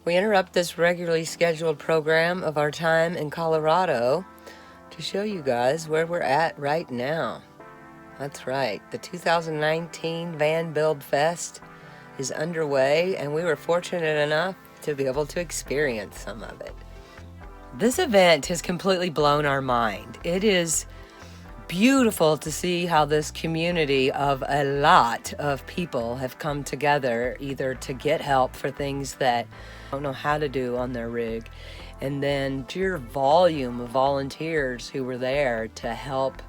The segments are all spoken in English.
We interrupt this regularly scheduled program of our time in Colorado to show you guys where we're at right now. That's right, the 2019 Van Build Fest is underway, and we were fortunate enough to be able to experience some of it. This event has completely blown our mind. It is beautiful to see how this community of a lot of people have come together either to get help for things that they don't know how to do on their rig, and then sheer volume of volunteers who were there to help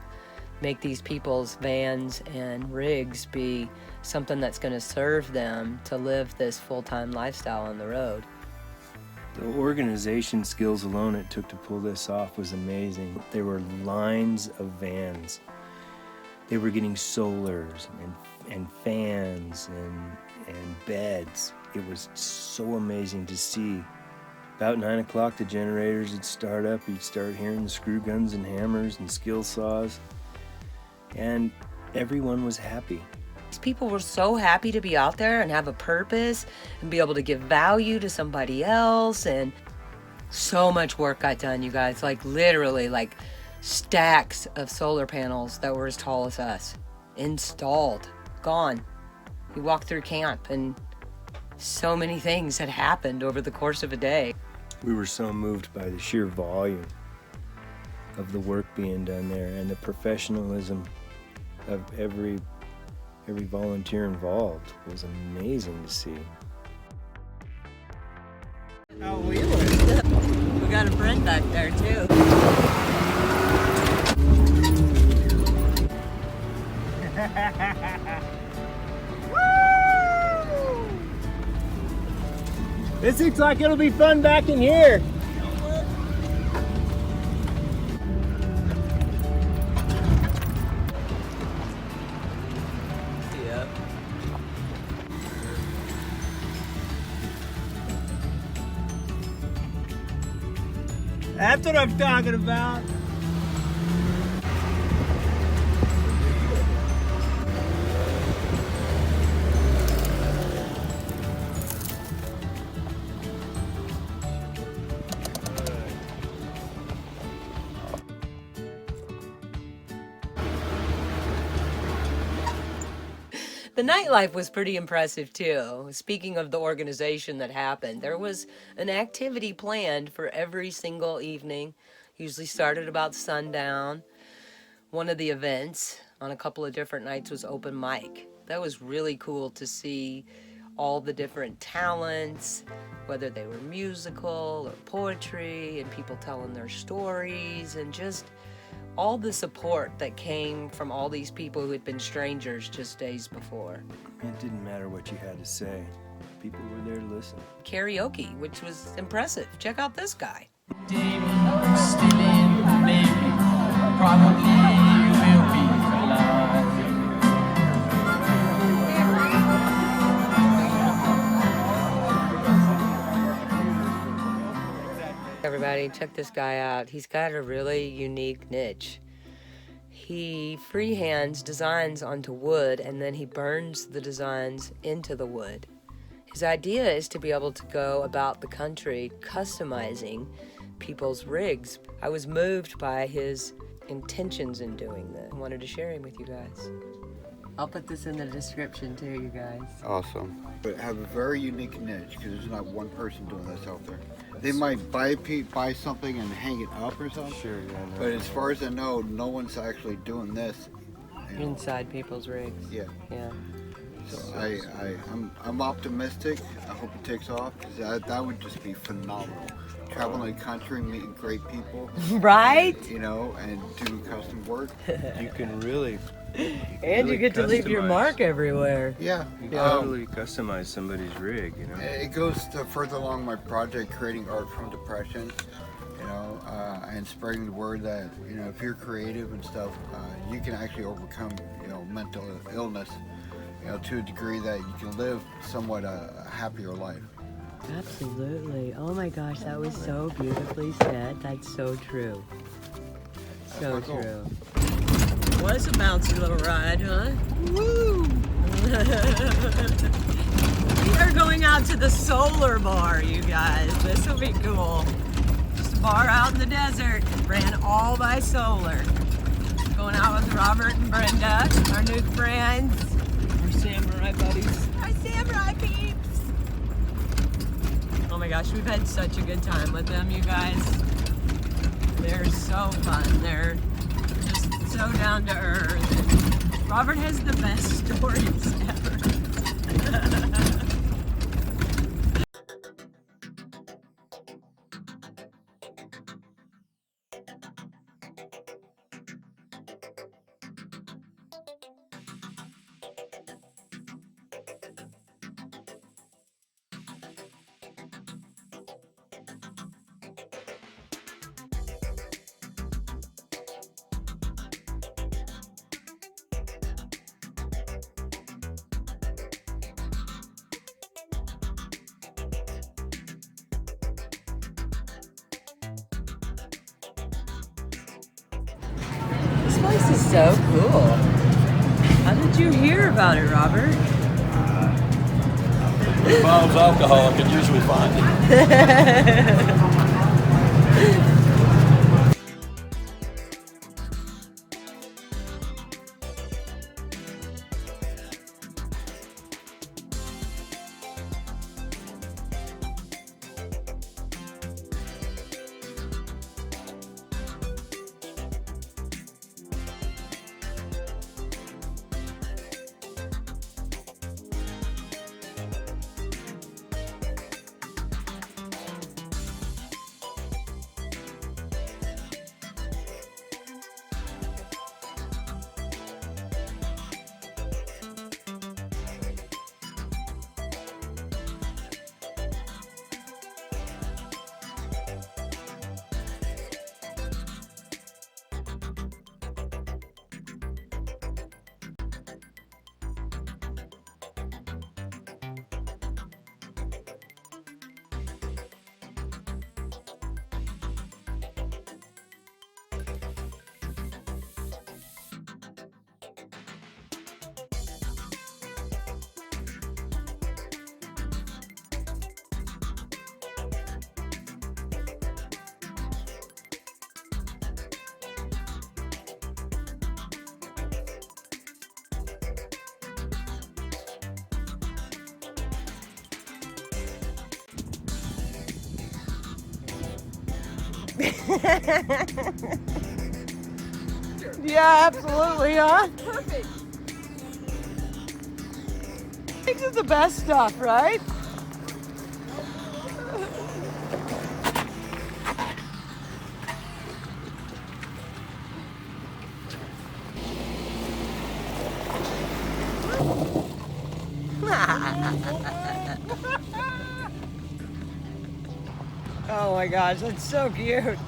make these people's vans and rigs be something that's going to serve them to live this full-time lifestyle on the road. The organization skills alone it took to pull this off was amazing. There were lines of vans. They were getting solars and fans and beds. It was so amazing to see. About 9 o'clock, the generators would start up. You'd start hearing the screw guns and hammers and skill saws. And everyone was happy. People were so happy to be out there and have a purpose and be able to give value to somebody else, and so much work got done, you guys. Like literally like stacks of solar panels that were as tall as us installed, gone. You walk through camp and so many things had happened over the course of a day. We were so moved by the sheer volume of the work being done there and the professionalism of every volunteer involved. It was amazing to see. Oh, we got a friend back there too. Woo! This looks like it'll be fun back in here. That's what I'm talking about. The nightlife was pretty impressive too. Speaking of the organization that happened, there was an activity planned for every single evening. Usually started about sundown. One of the events on a couple of different nights was open mic. That was really cool to see all the different talents, whether they were musical or poetry, and people telling their stories, and just all the support that came from all these people who had been strangers just days before. It didn't matter what you had to say. People were there to listen. Karaoke, which was impressive. Check out this guy. Everybody, check this guy out. He's got a really unique niche. He freehands designs onto wood, and then he burns the designs into the wood. His idea is to be able to go about the country customizing people's rigs. I was moved by his intentions in doing that. I wanted to share him with you guys. I'll put this in the description too, you guys. Awesome. But have a very unique niche, because there's not one person doing this out there. They might buy something and hang it up or something. Sure, yeah. No. But as far as I know, no one's actually doing this. You know. Inside people's rigs. Yeah. Yeah. So I'm optimistic. I hope it takes off, because that would just be phenomenal. Traveling the country, meeting great people. Right? You know, and doing custom work. You can really And you get to leave your customize. mark everywhere. Yeah. You can totally customize somebody's rig, you know. It goes to further along my project, creating art from depression, you know, and spreading the word that, you know, if you're creative and stuff, you can actually overcome, you know, mental illness, you know, to a degree that you can live somewhat a happier life. Absolutely. Oh my gosh, that was so beautifully said. That's so true. So That's my goal. true. Was a bouncy little ride, huh? Woo! We're going out to the solar bar, you guys. This will be cool. Just a bar out in the desert, ran all by solar. Going out with Robert and Brenda, our new friends. Our samurai buddies. Our samurai peeps. Oh my gosh, we've had such a good time with them, you guys. They're so fun. They're just so down to earth. And Robert has the best stories ever. This place is so cool. How did you hear about it, Robert? If I was alcohol, I could usually find it. Yeah, absolutely, huh? Perfect. This is the best stuff, right? Oh my gosh, that's so cute.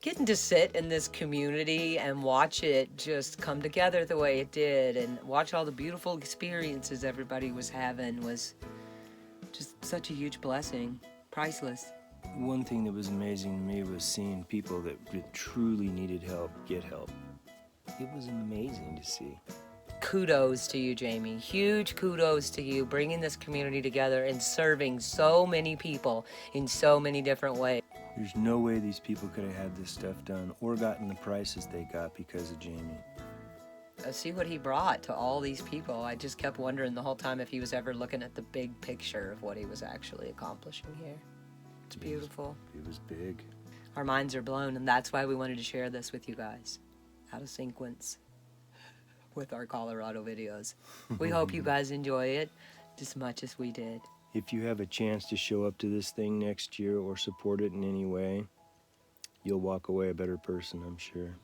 Getting to sit in this community and watch it just come together the way it did and watch all the beautiful experiences everybody was having was just such a huge blessing. Priceless. One thing that was amazing to me was seeing people that truly needed help get help. It was amazing to see. Kudos to you, Jamie. Huge kudos to you bringing this community together and serving so many people in so many different ways. There's no way these people could have had this stuff done or gotten the prices they got because of Jamie. See what he brought to all these people. I just kept wondering the whole time if he was ever looking at the big picture of what he was actually accomplishing here. It's beautiful. It was big. Our minds are blown, and that's why we wanted to share this with you guys. Out of sequence with our Colorado videos. We hope you guys enjoy it just as much as we did. If you have a chance to show up to this thing next year or support it in any way, you'll walk away a better person, I'm sure.